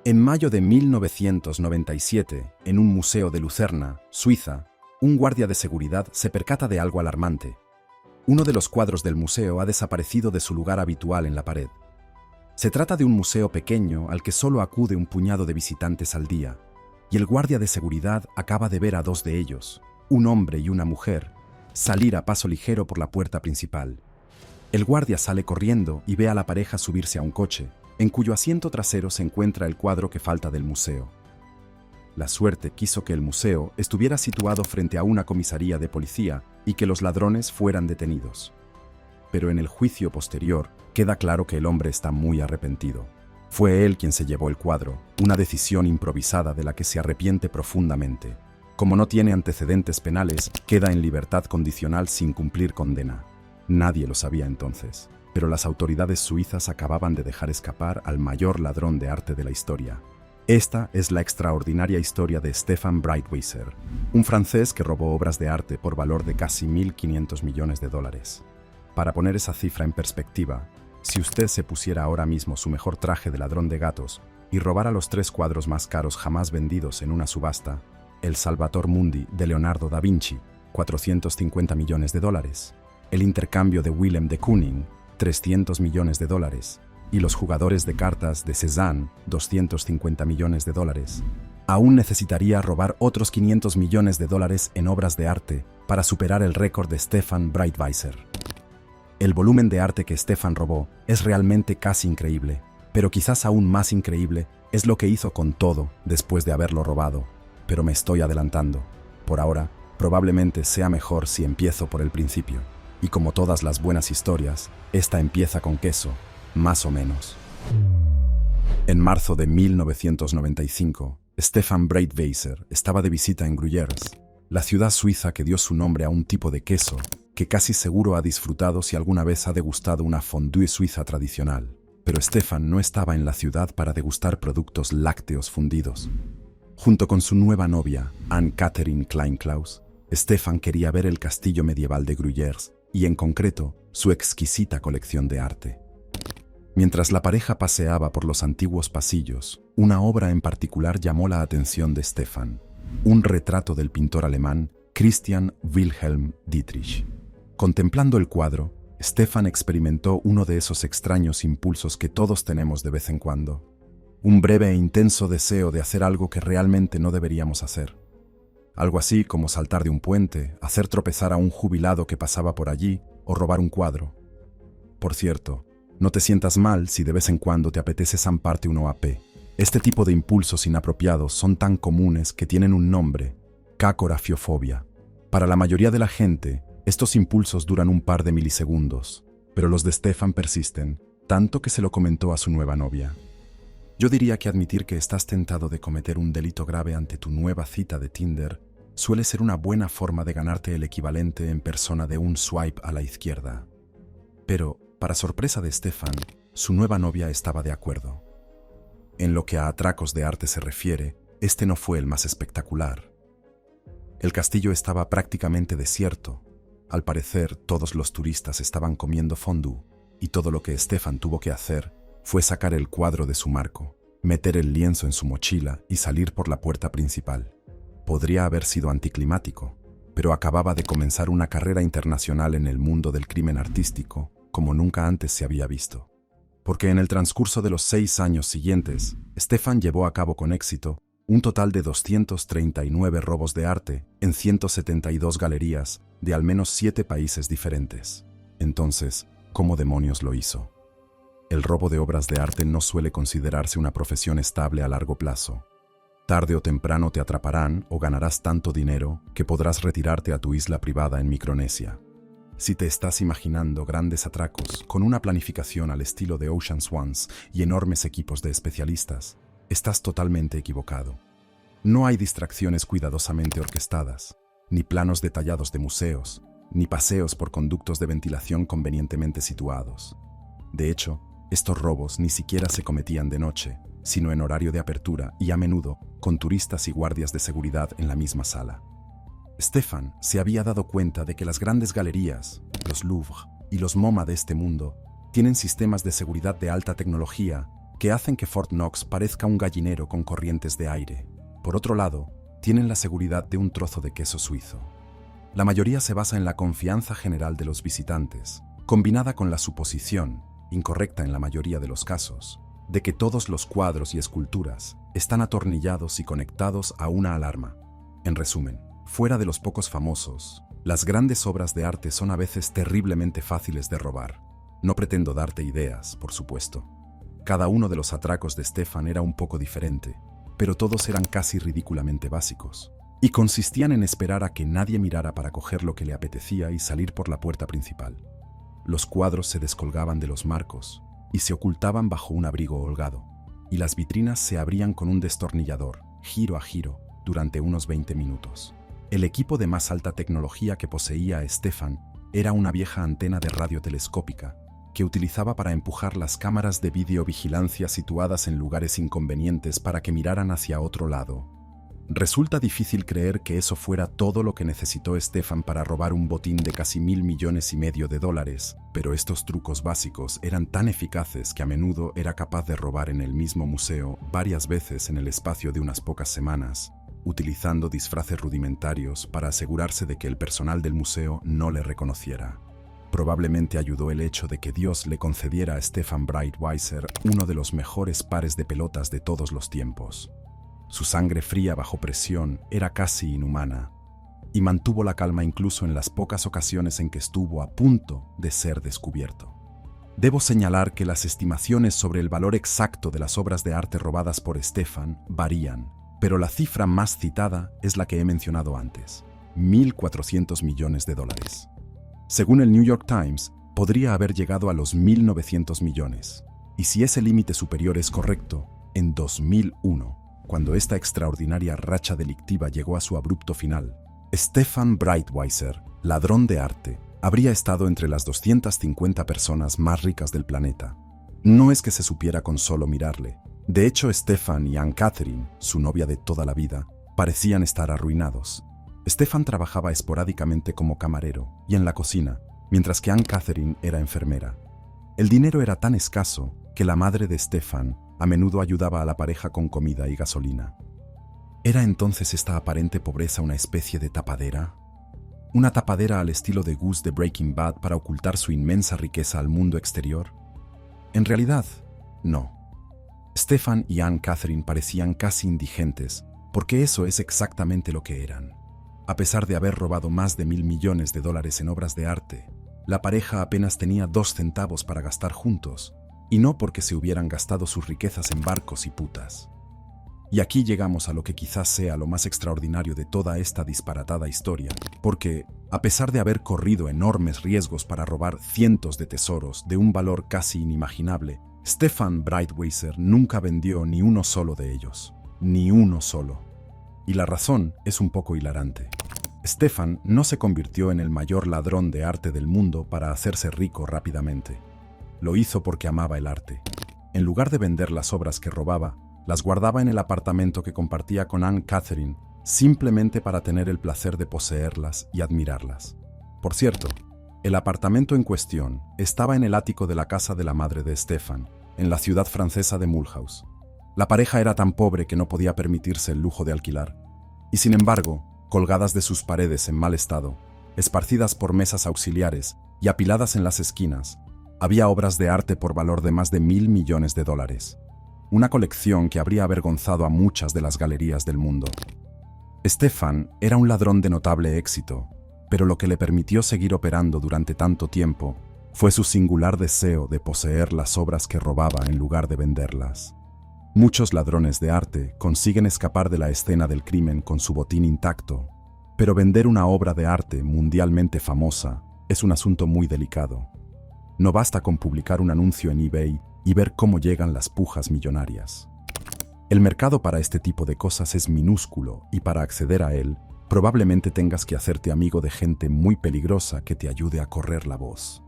En mayo de 1997, en un museo de Lucerna, Suiza, un guardia de seguridad se percata de algo alarmante. Uno de los cuadros del museo ha desaparecido de su lugar habitual en la pared. Se trata de un museo pequeño al que solo acude un puñado de visitantes al día, y el guardia de seguridad acaba de ver a dos de ellos, un hombre y una mujer, salir a paso ligero por la puerta principal. El guardia sale corriendo y ve a la pareja subirse a un coche, en cuyo asiento trasero se encuentra el cuadro que falta del museo. La suerte quiso que el museo estuviera situado frente a una comisaría de policía y que los ladrones fueran detenidos. Pero en el juicio posterior queda claro que el hombre está muy arrepentido. Fue él quien se llevó el cuadro, una decisión improvisada de la que se arrepiente profundamente. Como no tiene antecedentes penales, queda en libertad condicional sin cumplir condena. Nadie lo sabía entonces, pero las autoridades suizas acababan de dejar escapar al mayor ladrón de arte de la historia. Esta es la extraordinaria historia de Stefan Breitwieser, un francés que robó obras de arte por valor de casi 1.500 millones de dólares. Para poner esa cifra en perspectiva, si usted se pusiera ahora mismo su mejor traje de ladrón de gatos y robara los 3 cuadros más caros jamás vendidos en una subasta, el Salvator Mundi de Leonardo da Vinci, 450 millones de dólares, el intercambio de Willem de Kooning, 300 millones de dólares, y los jugadores de cartas de Cézanne, 250 millones de dólares, aún necesitaría robar otros 500 millones de dólares en obras de arte para superar el récord de Stefan Breitwieser. El volumen de arte que Stefan robó es realmente casi increíble, pero quizás aún más increíble es lo que hizo con todo después de haberlo robado. Pero me estoy adelantando. Por ahora, probablemente sea mejor si empiezo por el principio. Y como todas las buenas historias, esta empieza con queso, más o menos. En marzo de 1995, Stefan Breitwieser estaba de visita en Gruyères, la ciudad suiza que dio su nombre a un tipo de queso que casi seguro ha disfrutado si alguna vez ha degustado una fondue suiza tradicional. Pero Stefan no estaba en la ciudad para degustar productos lácteos fundidos. Junto con su nueva novia, Anne-Catherine Klein-Klaus, Stefan quería ver el castillo medieval de Gruyères y, en concreto, su exquisita colección de arte. Mientras la pareja paseaba por los antiguos pasillos, una obra en particular llamó la atención de Stefan, un retrato del pintor alemán Christian Wilhelm Dietrich. Contemplando el cuadro, Stefan experimentó uno de esos extraños impulsos que todos tenemos de vez en cuando. Un breve e intenso deseo de hacer algo que realmente no deberíamos hacer. Algo así como saltar de un puente, hacer tropezar a un jubilado que pasaba por allí o robar un cuadro. Por cierto, no te sientas mal si de vez en cuando te apetece zamparte un OAP. Este tipo de impulsos inapropiados son tan comunes que tienen un nombre: cacorafiofobia. Para la mayoría de la gente, estos impulsos duran un par de milisegundos, pero los de Stefan persisten, tanto que se lo comentó a su nueva novia. Yo diría que admitir que estás tentado de cometer un delito grave ante tu nueva cita de Tinder suele ser una buena forma de ganarte el equivalente en persona de un swipe a la izquierda. Pero, para sorpresa de Stefan, su nueva novia estaba de acuerdo. En lo que a atracos de arte se refiere, este no fue el más espectacular. El castillo estaba prácticamente desierto. Al parecer, todos los turistas estaban comiendo fondue, y todo lo que Stefan tuvo que hacer fue sacar el cuadro de su marco, meter el lienzo en su mochila y salir por la puerta principal. Podría haber sido anticlimático, pero acababa de comenzar una carrera internacional en el mundo del crimen artístico como nunca antes se había visto. Porque en el transcurso de los 6 años siguientes, Stefan llevó a cabo con éxito un total de 239 robos de arte en 172 galerías de al menos 7 países diferentes. Entonces, ¿cómo demonios lo hizo? El robo de obras de arte no suele considerarse una profesión estable a largo plazo. Tarde o temprano te atraparán o ganarás tanto dinero que podrás retirarte a tu isla privada en Micronesia. Si te estás imaginando grandes atracos con una planificación al estilo de Ocean's Ones y enormes equipos de especialistas, estás totalmente equivocado. No hay distracciones cuidadosamente orquestadas, ni planos detallados de museos, ni paseos por conductos de ventilación convenientemente situados. De hecho, estos robos ni siquiera se cometían de noche, sino en horario de apertura y a menudo con turistas y guardias de seguridad en la misma sala. Stefan se había dado cuenta de que las grandes galerías, los Louvre y los MoMA de este mundo, tienen sistemas de seguridad de alta tecnología que hacen que Fort Knox parezca un gallinero con corrientes de aire. Por otro lado, tienen la seguridad de un trozo de queso suizo. La mayoría se basa en la confianza general de los visitantes, combinada con la suposición, incorrecta en la mayoría de los casos, de que todos los cuadros y esculturas están atornillados y conectados a una alarma. En resumen, fuera de los pocos famosos, las grandes obras de arte son a veces terriblemente fáciles de robar. No pretendo darte ideas, por supuesto. Cada uno de los atracos de Stefan era un poco diferente, pero todos eran casi ridículamente básicos, y consistían en esperar a que nadie mirara para coger lo que le apetecía y salir por la puerta principal. Los cuadros se descolgaban de los marcos y se ocultaban bajo un abrigo holgado, y las vitrinas se abrían con un destornillador, giro a giro, durante unos 20 minutos. El equipo de más alta tecnología que poseía Stefan era una vieja antena de radio telescópica que utilizaba para empujar las cámaras de videovigilancia situadas en lugares inconvenientes para que miraran hacia otro lado. Resulta difícil creer que eso fuera todo lo que necesitó Stefan para robar un botín de casi $1,5 millones, pero estos trucos básicos eran tan eficaces que a menudo era capaz de robar en el mismo museo varias veces en el espacio de unas pocas semanas, utilizando disfraces rudimentarios para asegurarse de que el personal del museo no le reconociera. Probablemente ayudó el hecho de que Dios le concediera a Stefan Breitwieser uno de los mejores pares de pelotas de todos los tiempos. Su sangre fría bajo presión era casi inhumana, y mantuvo la calma incluso en las pocas ocasiones en que estuvo a punto de ser descubierto. Debo señalar que las estimaciones sobre el valor exacto de las obras de arte robadas por Stefan varían, pero la cifra más citada es la que he mencionado antes: $1,400 millones. Según el New York Times, podría haber llegado a los 1.900 millones. Y si ese límite superior es correcto, en 2001, cuando esta extraordinaria racha delictiva llegó a su abrupto final, Stefan Breitwieser, ladrón de arte, habría estado entre las 250 personas más ricas del planeta. No es que se supiera con solo mirarle. De hecho, Stefan y Anne-Catherine, su novia de toda la vida, parecían estar arruinados. Stefan trabajaba esporádicamente como camarero y en la cocina, mientras que Anne-Catherine era enfermera. El dinero era tan escaso que la madre de Stefan a menudo ayudaba a la pareja con comida y gasolina. ¿Era entonces esta aparente pobreza una especie de tapadera? ¿Una tapadera al estilo de Gus de Breaking Bad para ocultar su inmensa riqueza al mundo exterior? En realidad, no. Stefan y Anne-Catherine parecían casi indigentes, porque eso es exactamente lo que eran. A pesar de haber robado más de $1,000 millones en obras de arte, la pareja apenas tenía 2 centavos para gastar juntos, y no porque se hubieran gastado sus riquezas en barcos y putas. Y aquí llegamos a lo que quizás sea lo más extraordinario de toda esta disparatada historia, porque, a pesar de haber corrido enormes riesgos para robar cientos de tesoros de un valor casi inimaginable, Stefan Breitwieser nunca vendió ni uno solo de ellos. Ni uno solo. Y la razón es un poco hilarante. Stefan no se convirtió en el mayor ladrón de arte del mundo para hacerse rico rápidamente. Lo hizo porque amaba el arte. En lugar de vender las obras que robaba, las guardaba en el apartamento que compartía con Anne-Catherine, simplemente para tener el placer de poseerlas y admirarlas. Por cierto, el apartamento en cuestión estaba en el ático de la casa de la madre de Stefan, en la ciudad francesa de Mulhouse. La pareja era tan pobre que no podía permitirse el lujo de alquilar, y sin embargo, colgadas de sus paredes en mal estado, esparcidas por mesas auxiliares y apiladas en las esquinas, había obras de arte por valor de más de $1,000 millones. Una colección que habría avergonzado a muchas de las galerías del mundo. Stefan era un ladrón de notable éxito, pero lo que le permitió seguir operando durante tanto tiempo fue su singular deseo de poseer las obras que robaba en lugar de venderlas. Muchos ladrones de arte consiguen escapar de la escena del crimen con su botín intacto, pero vender una obra de arte mundialmente famosa es un asunto muy delicado. No basta con publicar un anuncio en eBay y ver cómo llegan las pujas millonarias. El mercado para este tipo de cosas es minúsculo y para acceder a él, probablemente tengas que hacerte amigo de gente muy peligrosa que te ayude a correr la voz.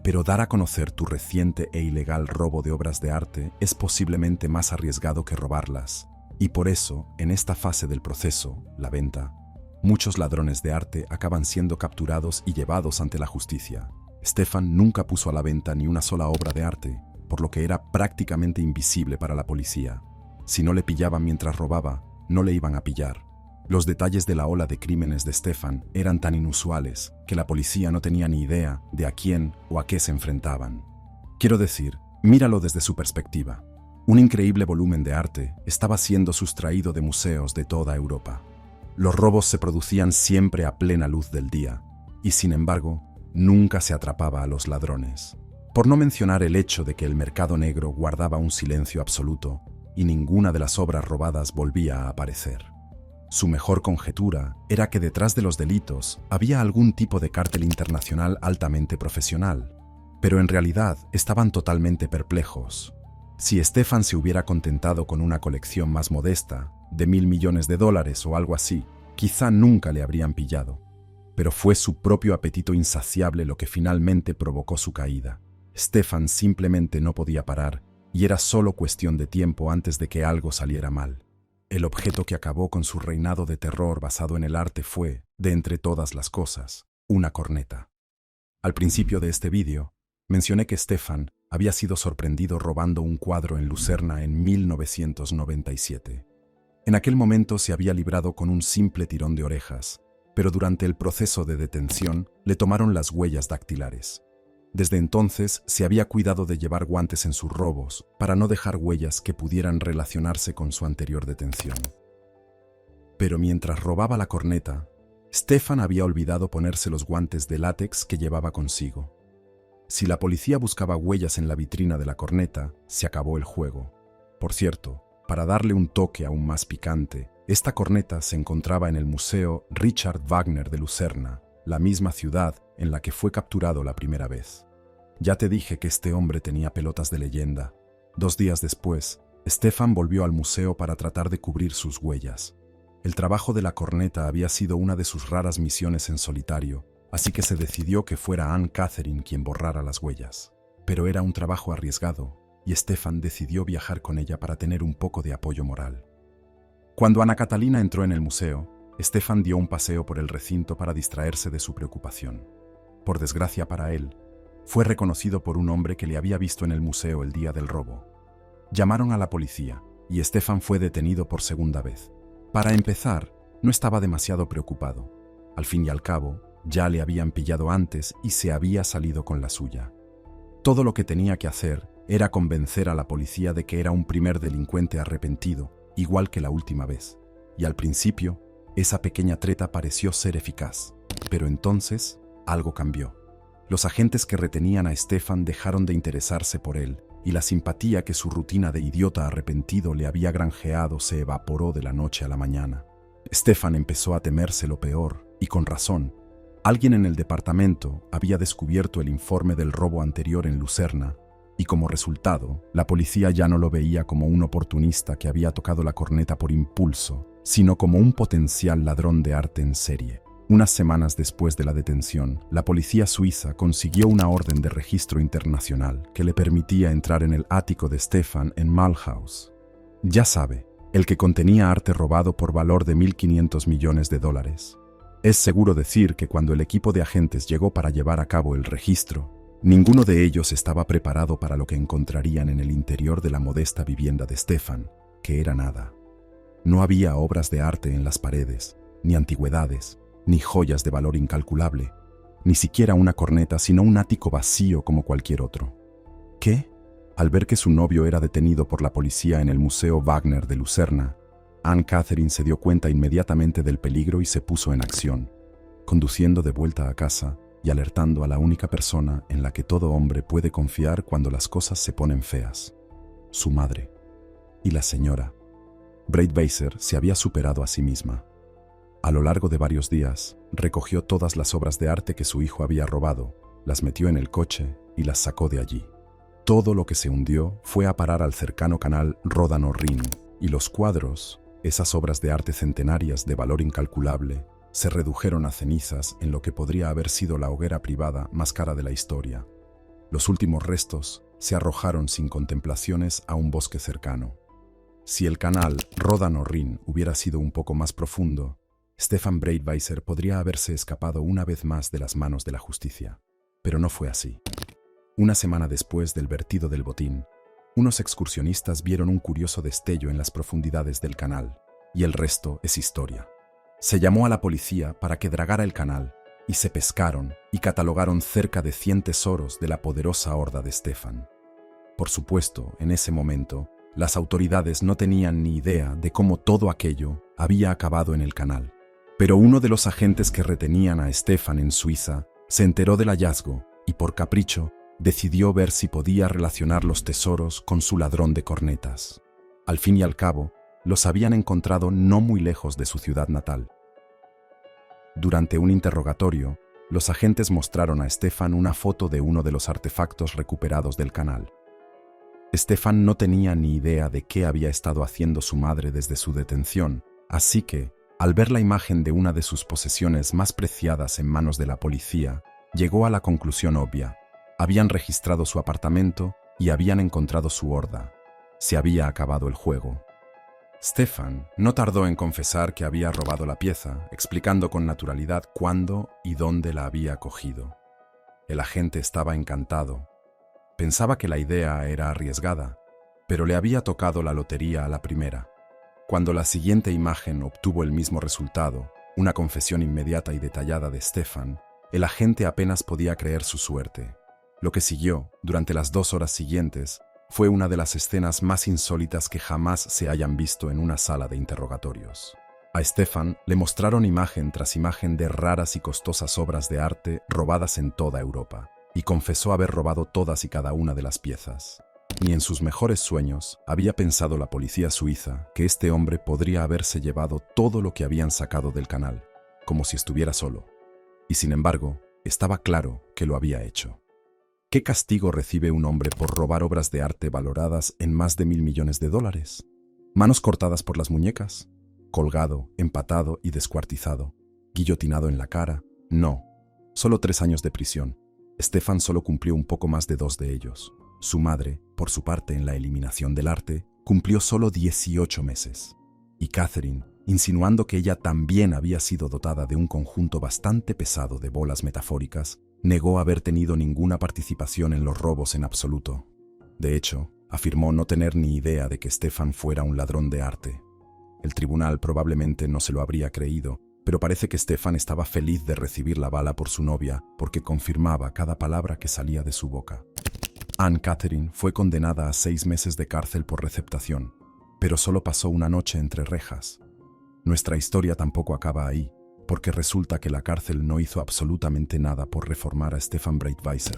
Pero dar a conocer tu reciente e ilegal robo de obras de arte es posiblemente más arriesgado que robarlas, y por eso, en esta fase del proceso, la venta, muchos ladrones de arte acaban siendo capturados y llevados ante la justicia. Stefan nunca puso a la venta ni una sola obra de arte, por lo que era prácticamente invisible para la policía. Si no le pillaban mientras robaba, no le iban a pillar. Los detalles de la ola de crímenes de Stefan eran tan inusuales que la policía no tenía ni idea de a quién o a qué se enfrentaban. Quiero decir, míralo desde su perspectiva. Un increíble volumen de arte estaba siendo sustraído de museos de toda Europa. Los robos se producían siempre a plena luz del día, y sin embargo, nunca se atrapaba a los ladrones. Por no mencionar el hecho de que el mercado negro guardaba un silencio absoluto y ninguna de las obras robadas volvía a aparecer. Su mejor conjetura era que detrás de los delitos había algún tipo de cártel internacional altamente profesional, pero en realidad estaban totalmente perplejos. Si Stefan se hubiera contentado con una colección más modesta, de $1.000 millones o algo así, quizá nunca le habrían pillado. Pero fue su propio apetito insaciable lo que finalmente provocó su caída. Stefan simplemente no podía parar, y era solo cuestión de tiempo antes de que algo saliera mal. El objeto que acabó con su reinado de terror basado en el arte fue, de entre todas las cosas, una corneta. Al principio de este vídeo, mencioné que Stefan había sido sorprendido robando un cuadro en Lucerna en 1997. En aquel momento se había librado con un simple tirón de orejas, pero durante el proceso de detención le tomaron las huellas dactilares. Desde entonces se había cuidado de llevar guantes en sus robos para no dejar huellas que pudieran relacionarse con su anterior detención. Pero mientras robaba la corneta, Stefan había olvidado ponerse los guantes de látex que llevaba consigo. Si la policía buscaba huellas en la vitrina de la corneta, se acabó el juego. Por cierto, para darle un toque aún más picante, esta corneta se encontraba en el Museo Richard Wagner de Lucerna, la misma ciudad en la que fue capturado la primera vez. Ya te dije que este hombre tenía pelotas de leyenda. 2 días después, Stefan volvió al museo para tratar de cubrir sus huellas. El trabajo de la corneta había sido una de sus raras misiones en solitario, así que se decidió que fuera Anne Catherine quien borrara las huellas. Pero era un trabajo arriesgado, y Stefan decidió viajar con ella para tener un poco de apoyo moral. Cuando Ana Catalina entró en el museo, Stefan dio un paseo por el recinto para distraerse de su preocupación. Por desgracia para él, fue reconocido por un hombre que le había visto en el museo el día del robo. Llamaron a la policía, y Stefan fue detenido por segunda vez. Para empezar, no estaba demasiado preocupado. Al fin y al cabo, ya le habían pillado antes y se había salido con la suya. Todo lo que tenía que hacer era convencer a la policía de que era un primer delincuente arrepentido, igual que la última vez. Y al principio, esa pequeña treta pareció ser eficaz. Pero entonces, algo cambió. Los agentes que retenían a Stefan dejaron de interesarse por él, y la simpatía que su rutina de idiota arrepentido le había granjeado se evaporó de la noche a la mañana. Stefan empezó a temerse lo peor, y con razón. Alguien en el departamento había descubierto el informe del robo anterior en Lucerna, y como resultado, la policía ya no lo veía como un oportunista que había tocado la corneta por impulso, sino como un potencial ladrón de arte en serie. Unas semanas después de la detención, la policía suiza consiguió una orden de registro internacional que le permitía entrar en el ático de Stefan en Mulhouse. Ya sabe, el que contenía arte robado por valor de $1.500 millones. Es seguro decir que cuando el equipo de agentes llegó para llevar a cabo el registro, ninguno de ellos estaba preparado para lo que encontrarían en el interior de la modesta vivienda de Stefan, que era nada. No había obras de arte en las paredes, ni antigüedades, ni joyas de valor incalculable, ni siquiera una corneta, sino un ático vacío como cualquier otro. ¿Qué? Al ver que su novio era detenido por la policía en el Museo Wagner de Lucerna, Anne Catherine se dio cuenta inmediatamente del peligro y se puso en acción, conduciendo de vuelta a casa y alertando a la única persona en la que todo hombre puede confiar cuando las cosas se ponen feas: su madre. Y la señora Breitweiser se había superado a sí misma. A lo largo de varios días, recogió todas las obras de arte que su hijo había robado, las metió en el coche y las sacó de allí. Todo lo que se hundió fue a parar al cercano canal Ródano-Rin, y los cuadros, esas obras de arte centenarias de valor incalculable, se redujeron a cenizas en lo que podría haber sido la hoguera privada más cara de la historia. Los últimos restos se arrojaron sin contemplaciones a un bosque cercano. Si el canal Ródano-Rin hubiera sido un poco más profundo, Stefan Breitweiser podría haberse escapado una vez más de las manos de la justicia. Pero no fue así. Una semana después del vertido del botín, unos excursionistas vieron un curioso destello en las profundidades del canal, y el resto es historia. Se llamó a la policía para que dragara el canal, y se pescaron y catalogaron cerca de 100 tesoros de la poderosa horda de Stefan. Por supuesto, en ese momento, las autoridades no tenían ni idea de cómo todo aquello había acabado en el canal. Pero uno de los agentes que retenían a Stefan en Suiza se enteró del hallazgo y, por capricho, decidió ver si podía relacionar los tesoros con su ladrón de cornetas. Al fin y al cabo, los habían encontrado no muy lejos de su ciudad natal. Durante un interrogatorio, los agentes mostraron a Stefan una foto de uno de los artefactos recuperados del canal. Stefan no tenía ni idea de qué había estado haciendo su madre desde su detención, así que, al ver la imagen de una de sus posesiones más preciadas en manos de la policía, llegó a la conclusión obvia. Habían registrado su apartamento y habían encontrado su horda. Se había acabado el juego. Stefan no tardó en confesar que había robado la pieza, explicando con naturalidad cuándo y dónde la había cogido. El agente estaba encantado. Pensaba que la idea era arriesgada, pero le había tocado la lotería a la primera. Cuando la siguiente imagen obtuvo el mismo resultado, una confesión inmediata y detallada de Stefan, el agente apenas podía creer su suerte. Lo que siguió, durante las 2 horas siguientes, fue una de las escenas más insólitas que jamás se hayan visto en una sala de interrogatorios. A Stefan le mostraron imagen tras imagen de raras y costosas obras de arte robadas en toda Europa, y confesó haber robado todas y cada una de las piezas. Ni en sus mejores sueños había pensado la policía suiza que este hombre podría haberse llevado todo lo que habían sacado del canal, como si estuviera solo. Y sin embargo, estaba claro que lo había hecho. ¿Qué castigo recibe un hombre por robar obras de arte valoradas en más de $1.000 millones? ¿Manos cortadas por las muñecas? ¿Colgado, empatado y descuartizado? ¿Guillotinado en la cara? No. Solo 3 años de prisión. Stefan solo cumplió un poco más de 2 de ellos. Su madre, por su parte en la eliminación del arte, cumplió solo 18 meses. Y Catherine, insinuando que ella también había sido dotada de un conjunto bastante pesado de bolas metafóricas, negó haber tenido ninguna participación en los robos en absoluto. De hecho, afirmó no tener ni idea de que Stefan fuera un ladrón de arte. El tribunal probablemente no se lo habría creído, pero parece que Stefan estaba feliz de recibir la bala por su novia porque confirmaba cada palabra que salía de su boca. Anne-Catherine fue condenada a 6 meses de cárcel por receptación, pero solo pasó una noche entre rejas. Nuestra historia tampoco acaba ahí, porque resulta que la cárcel no hizo absolutamente nada por reformar a Stefan Breitweiser.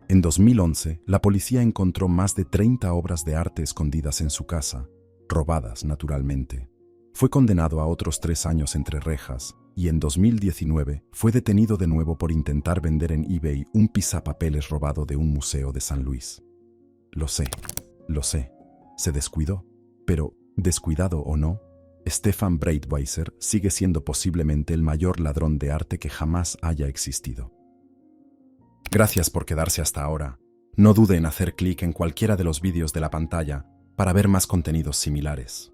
En 2011, la policía encontró más de 30 obras de arte escondidas en su casa, robadas naturalmente. Fue condenado a otros 3 años entre rejas y en 2019 fue detenido de nuevo por intentar vender en eBay un pisapapeles robado de un museo de San Luis. Lo sé, se descuidó, pero, descuidado o no, Stefan Breitweiser sigue siendo posiblemente el mayor ladrón de arte que jamás haya existido. Gracias por quedarse hasta ahora. No dude en hacer clic en cualquiera de los vídeos de la pantalla para ver más contenidos similares.